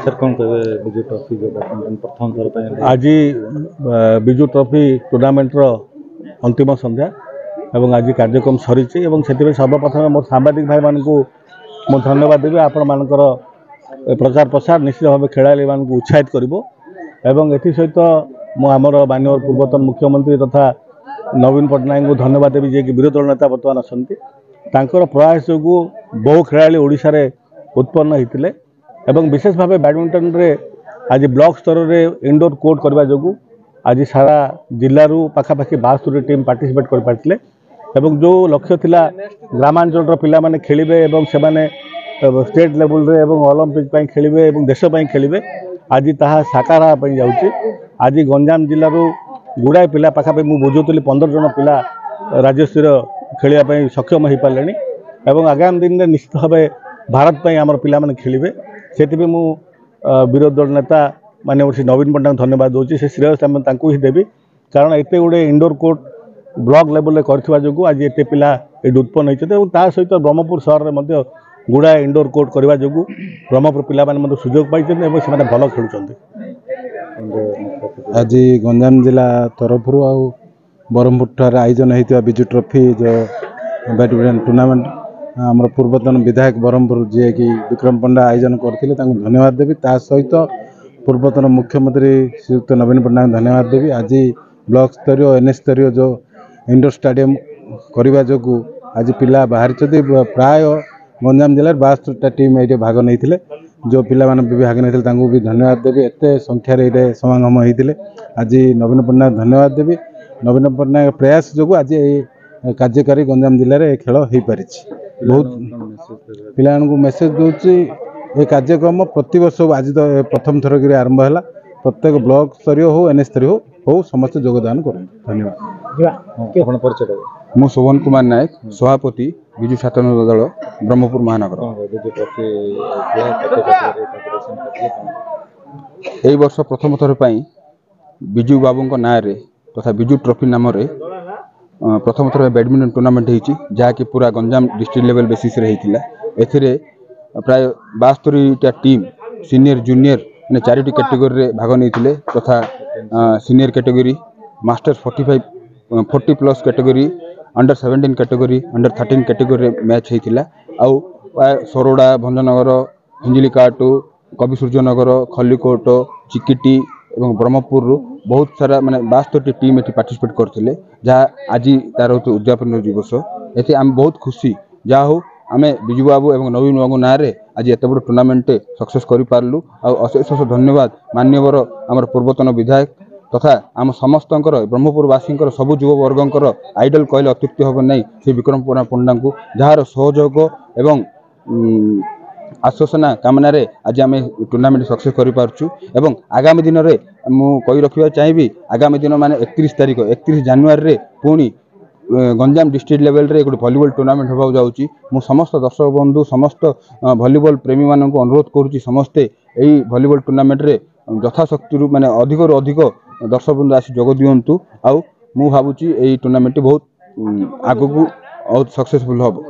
Sir कौन कहे Biju trophy जो बैडमिंटन प्रथम थर पे आज विजु ट्रॉफी टूर्नामेंट रो अंतिम संध्या एवं आज कार्यक्रम सरी सर्वप्रथम मोर सांबादिक भाई मान को धन्यवाद देवी आपण मानकर प्रचार प्रसार निश्चित भाव खेलाड़ी मान उत्साहित करिवो सहित आमर माननीय पूर्वतन मुख्यमंत्री तथा नवीन पट्टनायक को धन्यवाद देवी जे कि विरोधी दल नेता बर्तमान अच्छा प्रयास जो बहु खेलाड़ी ओडिशा रे उत्पन्न होते एवं विशेष भाव बैडमिंटन रे आज ब्लॉक स्तर रे इंडोर कोर्ट करने जो आज सारा जिलू पाखापाखि 72 टीम पार्टिसिपेट कर पार्थिले एवं जो लक्ष्य थिला ग्रामांचल पिला माने खेलिबे एवं से माने स्टेट लेवल रे एवं ओलंपिक पई खेलिबे एवं देश पई खेलिबे आज ताहा साकार पई जाउची। आज गंजाम जिल्लारू गुड़ाए पिला पाखापाखि मु बुझुतली 15 जन पिला राज्यस्तर खेलिया पई सक्षम हो पारे एवं आगामी दिन में निश्चित भाव भारत पई आमर पिला माने खेलिबे सेति मु विरोधी दल नेता माने नवीन पट्टनायक धन्यवाद दूसरी से श्रेय ही देवी कारण एत गुड़े इंडोर कोर्ट ब्लॉक लेवल में करथिबा जोगु आज एत पिला ये उत्पन्न होता सहित ब्रह्मपुर सहर में गुड़ा इंडोर कोर्ट करने जोगु ब्रह्मपुर पिला माने सुजोग पाई से भल खेलुं। आज गंजाम जिला तरफ ब्रह्मपुर ठार आयोजन होता विजु ट्रॉफी जो बैडमिंटन टूर्नामेंट आमर पूर्वतन विधायक ब्रह्मपुर जी कि विक्रम पंडा आयोजन करते धन्यवाद देवी ता सहित पूर्वतन मुख्यमंत्री श्रीयुक्त नवीन पट्टनायक धन्यवाद देवी। आज ब्लॉक स्तरीय एनएच स्तरीय जो इंडोर स्टेडियम करने जो आज पिला बाहर प्राय गंजाम जिले 72टा टीम ये भाग नहीं जो पिला माने भी भाग नहीं भी धन्यवाद देवी एत संख्यार ये समागम होते आज नवीन पट्टनायक धन्यवाद देवी नवीन पट्टनायक प्रयास जो आज कार्यकारी गंजाम जिले में खेल हो पारि बहुत पिला मेसेज दूसरी ये कार्यक्रम प्रति वर्ष आज तो प्रथम थर कि आरंभ है प्रत्येक ब्लॉक स्तरीय हो एनएच स्तरीय हो समस्त योगदान करें। धन्यवाद। मु शोभन कुमार नायक सभापति विजु छात्र दल ब्रह्मपुर महानगर। यही वर्ष प्रथम थर विजु बाबू ना तथा विजु ट्रॉफी नाम प्रथम थर बैडमिंटन टूर्नामेंट होती जहाँकि पूरा गंजाम डिस्ट्रिक्ट लेवल बेसिस ए प्राय 72टा टीम सीनियर जूनियर मैंने 4टी कैटेगोरी भाग नहीं तथा senior category masters 40 plus category under 17 category under 13 category match होता आउ सरोड़ा भंजनगर हिंजिलिकाटू कवि सूर्यनगर खलिकोट चिकिटी और ब्रह्मपुर बहुत सारा माने 72टी टीम ये पार्टिसिपेट करते जहाँ आज तार उद्यापन दिवस ये आम बहुत खुशी जहाँ हो आम विजु बाबू और नवीन बाबू ना आज एत बड़ टूर्नामेंट सक्सेस करूँ अशेष धन्यवाद मान्यवर आमर पूर्वतन विधायक तथा आम समस्त ब्रह्मपुरवासी सबु युववर्गर आइडल कहले अत्युक्ति हम नहीं श्री विक्रम पंडा को जार सहयोग एवं आश्वासना कामना आज आम टूर्नामेंट सक्सेस करूँ आगामी दिन में मुझे रखा चाहिए आगामी दिन माने 31 तारीख 31 जनवरी पुणी गंजाम डिस्ट्रिक्ट लेवल रे गोटे भलीबॉल टूर्नामेंट होगा जाऊँगी मु समस्त दर्शक बंधु समस्त भलीबॉल प्रेमी मान अनुरोध करुँची समस्ते यही भलीबॉल टूर्नामेंट रे यथाशक्ति माने अधिक दर्शक बंधु आसी जोग दिंतु आउ मु भावुची यही टूर्नामेंट बहुत आगू बहुत सक्सेसफुल हम।